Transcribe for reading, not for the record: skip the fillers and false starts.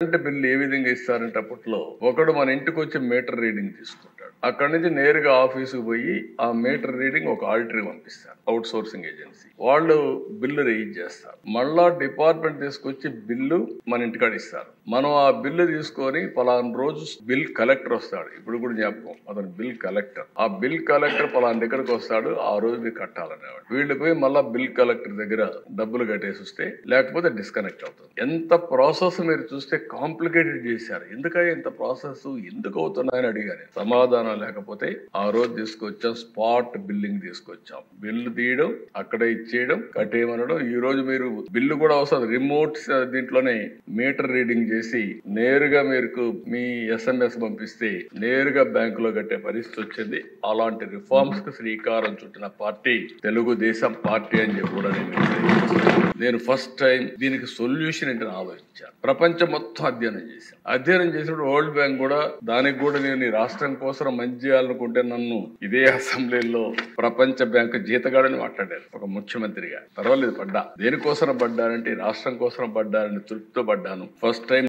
Current bill ఏ విధంగా ఇస్తారంటే అప్పట్లో ఒకడు మన ఇంటికి వచ్చి మీటర్ రీడింగ్ తీసుకుంటాడు. అక్కడి నుంచి నేరుగా ఆఫీసుకు పోయి ఆ మీటర్ రీడింగ్ ఒక ఆడిటరీ పంపిస్తారు, అవుట్ సోర్సింగ్ ఏజెన్సీ. వాళ్ళు బిల్లు రేజ్ చేస్తారు. మళ్ళా డిపార్ట్మెంట్ తీసుకొచ్చి బిల్లు మన ఇంటికాడ ఇస్తారు. మనం ఆ బిల్లు తీసుకొని పలానా రోజు బిల్ కలెక్టర్ వస్తాడు. ఇప్పుడు కూడా జ్ఞాపకం, అతను బిల్ కలెక్టర్. ఆ బిల్ కలెక్టర్ పలానా దగ్గరకు వస్తాడు, ఆ రోజు మీరు కట్టాలనేవాడు. వీళ్ళు పోయి మళ్ళా బిల్ కలెక్టర్ దగ్గర డబ్బులు కట్టేసి వస్తే, లేకపోతే డిస్కనెక్ట్ అవుతుంది. ఎంత ప్రాసెస్ మీరు చూస్తే కాంప్లికేటెడ్ చేశారు. ఎందుకని ఇంత ప్రాసెస్ ఎందుకు అవుతున్నాయని అడిగాను. సమాధానం లేకపోతే ఆ రోజు తీసుకొచ్చాం, స్పాట్ బిల్లింగ్ తీసుకొచ్చాం. బిల్లు తీయడం, అక్కడ ఇచ్చేయడం, కట్టేయమనడం. ఈ రోజు మీరు బిల్లు కూడా వస్తుంది రిమోట్ దీంట్లోనే మీటర్ రీడింగ్ చేసి నేరుగా మీరు మీ SMS పంపిస్తే నేరుగా బ్యాంకులో కట్టే పరిస్థితి వచ్చింది. అలాంటి రిఫార్మ్స్ కు శ్రీకారం చుట్టిన పార్టీ తెలుగుదేశం పార్టీ అని చెప్పి కూడా నేను ఫస్ట్ టైం దీనికి సొల్యూషన్ ఏంటని ఆలోచించాను. ప్రపంచం మొత్తం అధ్యయనం చేసినప్పుడు వరల్డ్ బ్యాంక్ కూడా దానికి కూడా నేను ఈ రాష్ట్రం కోసం మంచి చేయాలనుకుంటే నన్ను ఇదే అసెంబ్లీలో ప్రపంచ బ్యాంకు జీతగాడని మాట్లాడారు ఒక ముఖ్యమంత్రిగా. పర్వాలేదు, పడ్డా. దేనికోసం పడ్డానంటే రాష్ట్రం కోసం పడ్డానని తృప్తితో పడ్డాను. First time